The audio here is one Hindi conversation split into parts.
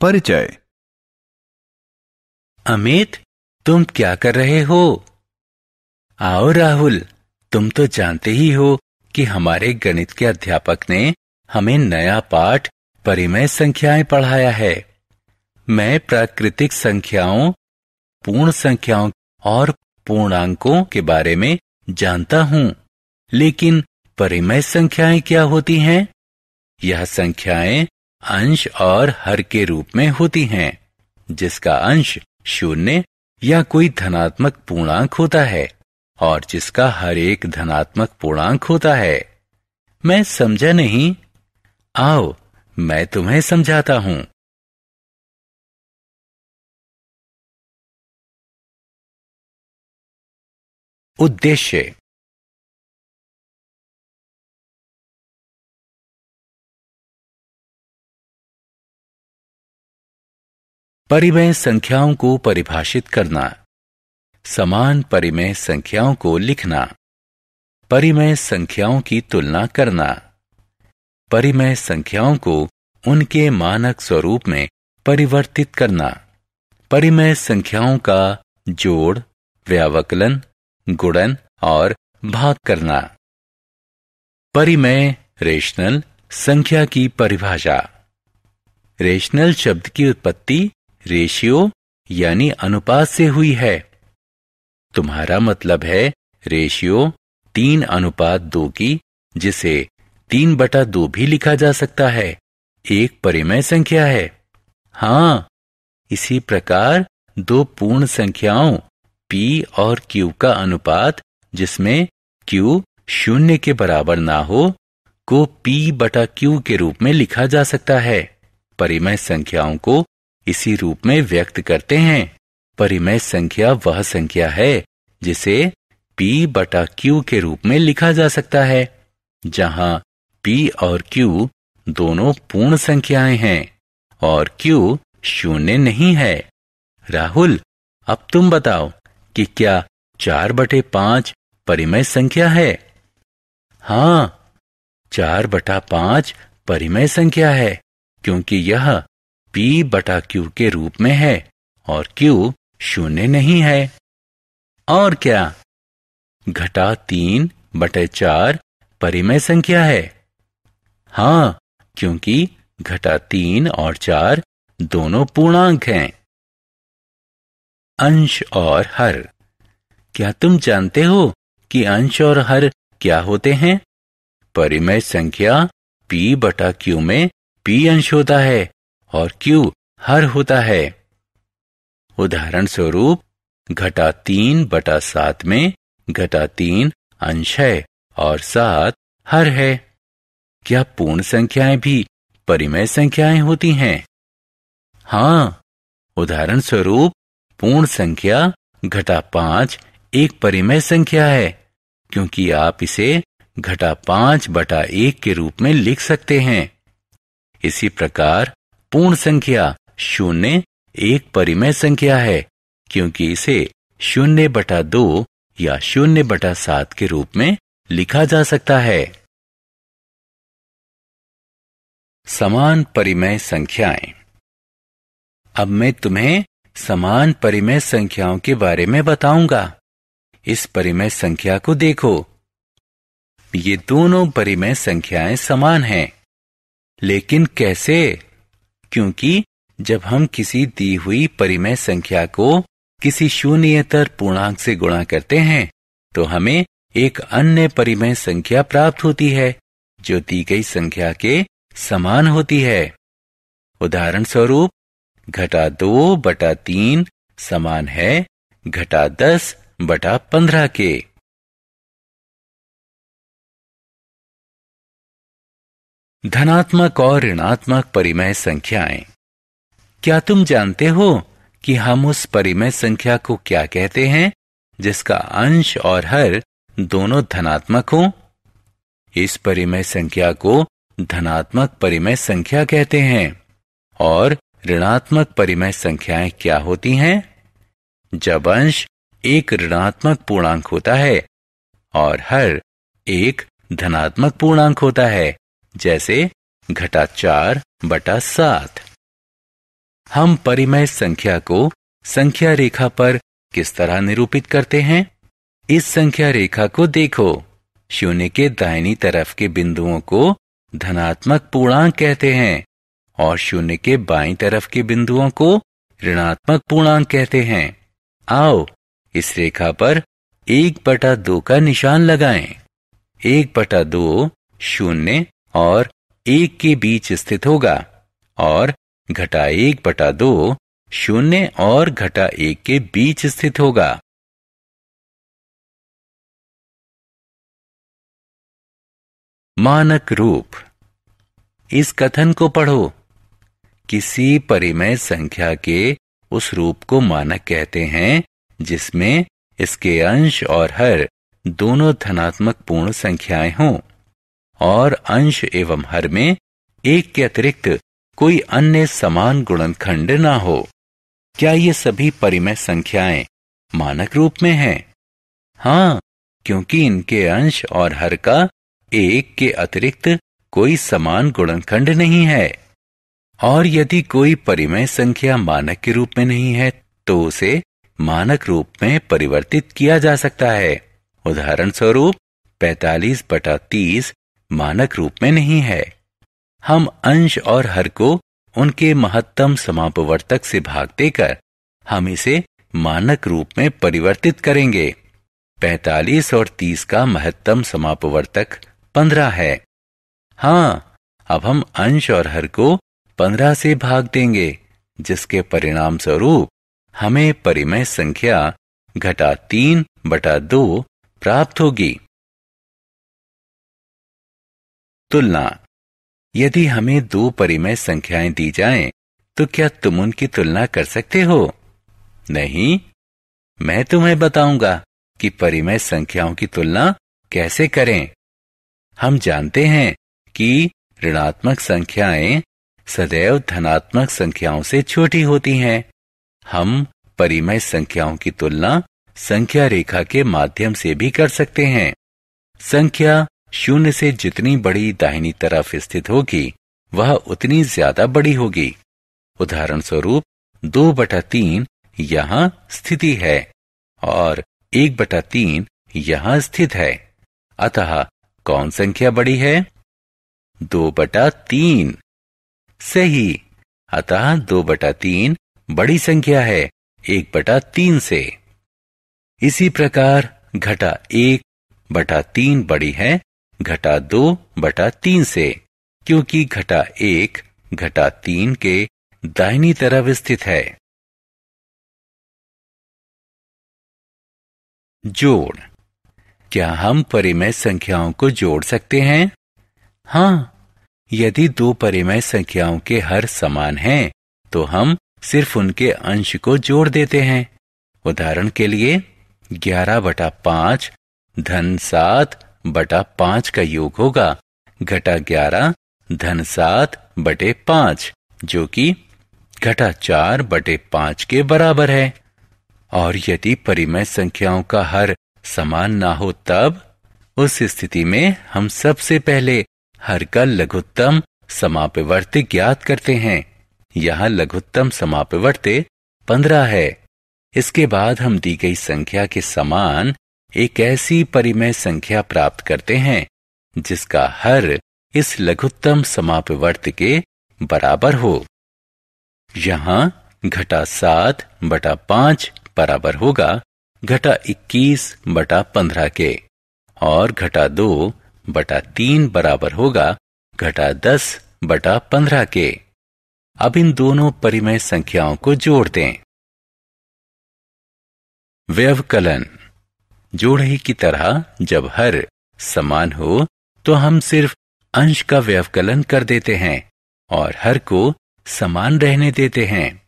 परिचय। अमित, तुम क्या कर रहे हो? आओ राहुल, तुम तो जानते ही हो कि हमारे गणित के अध्यापक ने हमें नया पाठ परिमेय संख्याएं पढ़ाया है। मैं प्राकृतिक संख्याओं, पूर्ण संख्याओं और पूर्णांकों के बारे में जानता हूँ, लेकिन परिमेय संख्याएं क्या होती हैं? यह संख्याएं अंश और हर के रूप में होती हैं, जिसका अंश शून्य या कोई धनात्मक पूर्णांक होता है और जिसका हर एक धनात्मक पूर्णांक होता है। मैं समझा नहीं? आओ, मैं तुम्हें समझाता हूं। उद्देश्य। परिमेय संख्याओं को परिभाषित करना, समान परिमेय संख्याओं को लिखना, परिमेय संख्याओं की तुलना करना, परिमेय संख्याओं को उनके मानक स्वरूप में परिवर्तित करना, परिमेय संख्याओं का जोड़, व्यावकलन, गुणन और भाग करना। परिमेय रेशनल संख्या की परिभाषा। रेशनल शब्द की उत्पत्ति रेशियो यानी अनुपात से हुई है। तुम्हारा मतलब है रेशियो 3:2 की, जिसे 3/2 भी लिखा जा सकता है, एक परिमेय संख्या है। हाँ, इसी प्रकार दो पूर्ण संख्याओं P और Q का अनुपात, जिसमें Q 0 के बराबर ना हो, को P/Q के रूप में लिखा जा सकता है। परिमेय संख्याओं को इसी रूप में व्यक्त करते हैं। परिमेय संख्या वह संख्या है जिसे P/Q के रूप में लिखा जा सकता है, जहां P और Q दोनों पूर्ण संख्याएं हैं और Q 0 नहीं है। राहुल, अब तुम बताओ कि क्या 4/5 परिमेय संख्या है? हाँ, 4/5 परिमेय संख्या है, क्योंकि यह P/Q के रूप में है और Q 0 नहीं है। और क्या 3/4 परिमेय संख्या है? हाँ, क्योंकि 3 और 4 दोनों पूर्णांक हैं। अंश और हर। क्या तुम जानते हो कि अंश और हर क्या होते हैं? परिमेय संख्या P/Q में P अंश होता है और Q हर होता है। उदाहरण स्वरूप 3/7 में 3 अंश है और 7 हर है। क्या पूर्ण संख्याएं भी परिमेय संख्याएं होती हैं? हाँ, उदाहरण स्वरूप पूर्ण संख्या 5 एक परिमेय संख्या है, क्योंकि आप इसे 5/1 के रूप में लिख सकते हैं। इसी प्रकार पूर्ण संख्या 0 एक परिमेय संख्या है, क्योंकि इसे 0/2 या 0/7 के रूप में लिखा जा सकता है। समान परिमेय संख्याएं। अब मैं तुम्हें समान परिमेय संख्याओं के बारे में बताऊंगा। इस परिमेय संख्या को देखो। ये दोनों परिमेय संख्याएं समान हैं, लेकिन कैसे? क्योंकि जब हम किसी दी हुई परिमेय संख्या को किसी शून्येतर पूर्णांक से गुणा करते हैं, तो हमें एक अन्य परिमेय संख्या प्राप्त होती है, जो दी गई संख्या के समान होती है। उदाहरण स्वरूप 2/3 समान है 10/15 के। धनात्मक और ऋणात्मक परिमेय संख्याएं। क्या तुम जानते हो कि हम उस परिमेय संख्या को क्या कहते हैं जिसका अंश और हर दोनों धनात्मक हों? इस परिमेय संख्या को धनात्मक परिमेय संख्या कहते हैं। और ऋणात्मक परिमेय संख्याएं क्या होती हैं? जब अंश एक ऋणात्मक पूर्णांक होता है और हर एक धनात्मक पूर्णांक होता है, जैसे 4/7। हम परिमेय संख्या को संख्या रेखा पर किस तरह निरूपित करते हैं? इस संख्या रेखा को देखो। शून्य के दाहिनी तरफ के बिंदुओं को धनात्मक पूर्णांक कहते हैं और शून्य के बाईं तरफ के बिंदुओं को ऋणात्मक पूर्णांक कहते हैं। आओ इस रेखा पर 1/2 का निशान लगाएं। 1/2 शून्य और 1 के बीच स्थित होगा और घटा 1/2 शून्य और घटा 1 के बीच स्थित होगा। मानक रूप। इस कथन को पढ़ो। किसी परिमेय संख्या के उस रूप को मानक कहते हैं जिसमें इसके अंश और हर दोनों धनात्मक पूर्ण संख्याएं हों और अंश एवं हर में एक के अतिरिक्त कोई अन्य समान गुणनखंड ना हो। क्या ये सभी परिमेय संख्याएं मानक रूप में हैं? हाँ, क्योंकि इनके अंश और हर का एक के अतिरिक्त कोई समान गुणनखंड नहीं है। और यदि कोई परिमेय संख्या मानक के रूप में नहीं है तो उसे मानक रूप में परिवर्तित किया जा सकता है। उदाहरण स्वरूप 45/30 मानक रूप में नहीं है। हम अंश और हर को उनके महत्तम समापवर्तक से भाग देकर हम इसे मानक रूप में परिवर्तित करेंगे। 45 और 30 का महत्तम समापवर्तक 15 है। हाँ, अब हम अंश और हर को 15 से भाग देंगे, जिसके परिणाम स्वरूप हमें परिमेय संख्या घटा 3/2 प्राप्त होगी। तुलना। यदि हमें दो परिमेय संख्याएं दी जाएं, तो क्या तुम उनकी तुलना कर सकते हो? नहीं, मैं तुम्हें बताऊंगा कि परिमेय संख्याओं की तुलना कैसे करें। हम जानते हैं कि ऋणात्मक संख्याएं सदैव धनात्मक संख्याओं से छोटी होती हैं। हम परिमेय संख्याओं की तुलना संख्या रेखा के माध्यम से भी कर सकते हैं। संख्या शून्य से जितनी बड़ी दाहिनी तरफ स्थित होगी, वह उतनी ज्यादा बड़ी होगी। उदाहरण स्वरूप 2/3 यहाँ स्थिति है और 1/3 यहाँ स्थित है। अतः कौन संख्या बड़ी है? 2/3। सही। अतः 2/3 बड़ी संख्या है 1/3 से। इसी प्रकार घटा 1/3 बड़ी है घटा 2/3 से, क्योंकि घटा 1 घटा 3 के दाहिनी तरफ स्थित है। जोड़। क्या हम परिमेय संख्याओं को जोड़ सकते हैं? हाँ, यदि दो परिमेय संख्याओं के हर समान हैं, तो हम सिर्फ उनके अंश को जोड़ देते हैं। उदाहरण के लिए 11/5 धन 7/5 का योग होगा घटा 11 धन 7/5, जो कि घटा 4/5 के बराबर है। और यदि परिमेय संख्याओं का हर समान ना हो, तब उस स्थिति में हम सबसे पहले हर का लघुत्तम समापवर्ती ज्ञात करते हैं। यहाँ लघुत्तम समापवर्ती 15 है। इसके बाद हम दी गई संख्या के समान एक ऐसी परिमेय संख्या प्राप्त करते हैं जिसका हर इस लघुत्तम समापवर्ती के बराबर हो। यहाँ घटा 7/5 बराबर होगा घटा 21/15 के और घटा 2/3 बराबर होगा घटा 10/15 के। अब इन दोनों परिमेय संख्याओं को जोड़ दें। व्यवकलन। जोड़े की तरह जब हर समान हो तो हम सिर्फ अंश का व्यवकलन कर देते हैं और हर को समान रहने देते हैं।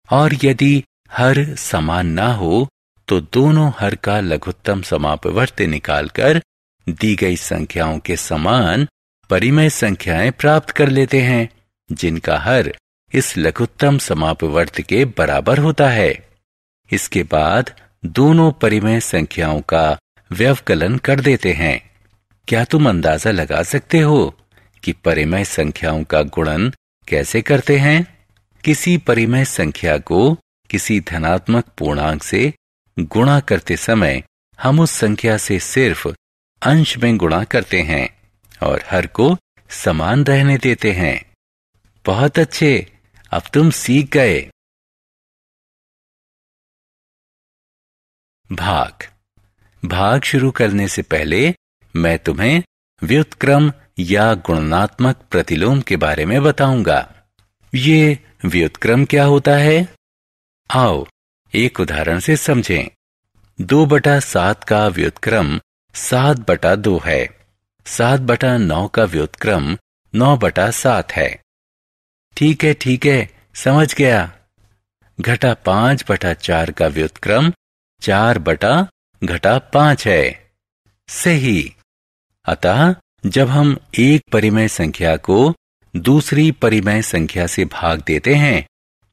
और यदि हर समान ना हो तो दोनों हर का लघुत्तम समापवर्ती निकालकर दी गई संख्याओं के समान परिमेय संख्याएं प्राप्त कर लेते हैं, जिनका हर इस लघुत्तम समापवर्ती के बराबर होता है। इसके बाद दोनों परिमेय संख्याओं का व्यवकलन कर देते हैं। क्या तुम अंदाजा लगा सकते हो कि परिमेय संख्याओं का गुणन कैसे करते हैं? किसी परिमेय संख्या को किसी धनात्मक पूर्णांक से गुणा करते समय हम उस संख्या से सिर्फ अंश में गुणा करते हैं और हर को समान रहने देते हैं। बहुत अच्छे, अब तुम सीख गए। भाग शुरू करने से पहले मैं तुम्हें व्युत्क्रम या गुणनात्मक प्रतिलोम के बारे में बताऊंगा। ये व्युत्क्रम क्या होता है? आओ एक उदाहरण से समझें। 2/7 का व्युत्क्रम 7/2 है। 7/9 का व्युत्क्रम 9/7 है। ठीक है, समझ गया। घटा 5/4 का व्युत्क्रम 4/5 है। सही। अतः जब हम एक परिमेय संख्या को दूसरी परिमेय संख्या से भाग देते हैं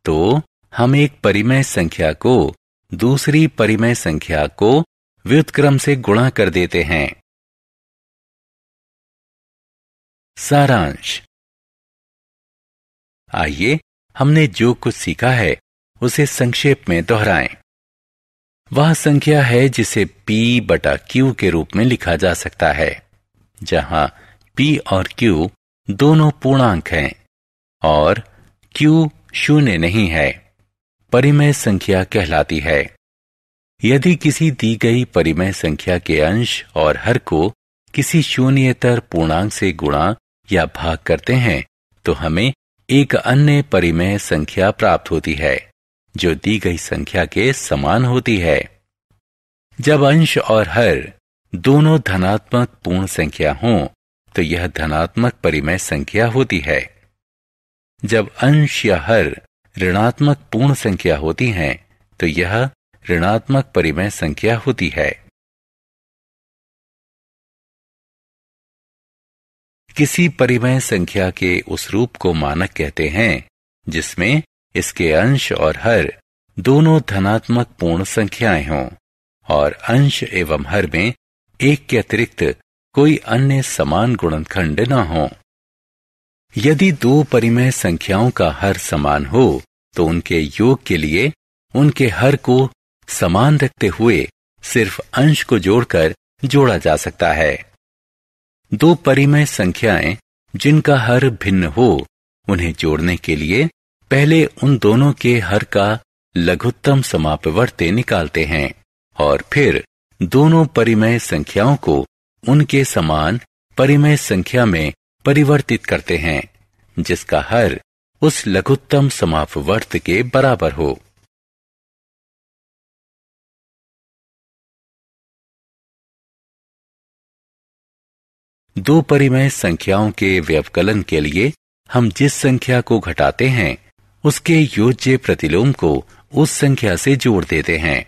तो हम एक परिमेय संख्या को दूसरी परिमेय संख्या को व्युत्क्रम से गुणा कर देते हैं। सारांश। आइए हमने जो कुछ सीखा है उसे संक्षेप में दोहराएं। वह संख्या है जिसे P/Q के रूप में लिखा जा सकता है, जहां P और Q दोनों पूर्णांक हैं और Q शून्य नहीं है। परिमेय संख्या कहलाती है। यदि किसी दी गई परिमेय संख्या के अंश और हर को किसी शून्येतर पूर्णांक से गुणा या भाग करते हैं तो हमें एक अन्य परिमेय संख्या प्राप्त होती है जो दी गई संख्या के समान होती है। जब अंश और हर दोनों धनात्मक पूर्ण संख्या हों तो यह धनात्मक परिमेय संख्या होती है। जब अंश या हर ऋणात्मक पूर्ण संख्या होती हैं तो यह ऋणात्मक परिमेय संख्या होती है। किसी परिमेय संख्या के उस रूप को मानक कहते हैं जिसमें इसके अंश और हर दोनों धनात्मक पूर्ण संख्याएं हों और अंश एवं हर में एक के अतिरिक्त कोई अन्य समान गुणनखंड न हो। यदि दो परिमेय संख्याओं का हर समान हो तो उनके योग के लिए उनके हर को समान रखते हुए सिर्फ अंश को जोड़कर जोड़ा जा सकता है। दो परिमेय संख्याएं जिनका हर भिन्न हो उन्हें जोड़ने के लिए पहले उन दोनों के हर का लघुत्तम समापवर्ती निकालते हैं और फिर दोनों परिमेय संख्याओं को उनके समान परिमेय संख्या में परिवर्तित करते हैं जिसका हर उस लघुत्तम समापवर्त के बराबर हो। दो परिमेय संख्याओं के व्यवकलन के लिए हम जिस संख्या को घटाते हैं उसके योज्य प्रतिलोम को उस संख्या से जोड़ देते हैं।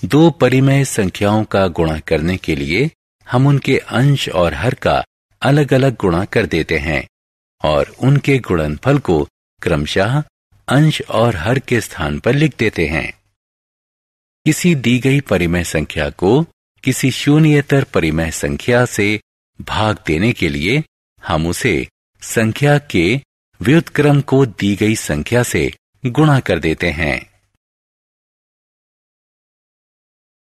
दो परिमेय संख्याओं का गुणा करने के लिए हम उनके अंश और हर का अलग अलग गुणा कर देते हैं और उनके गुणनफल को क्रमशः अंश और हर के स्थान पर लिख देते हैं। किसी दी गई परिमेय संख्या को किसी शून्येतर परिमेय संख्या से भाग देने के लिए हम उसे संख्या के व्युत्क्रम को दी गई संख्या से गुणा कर देते हैं।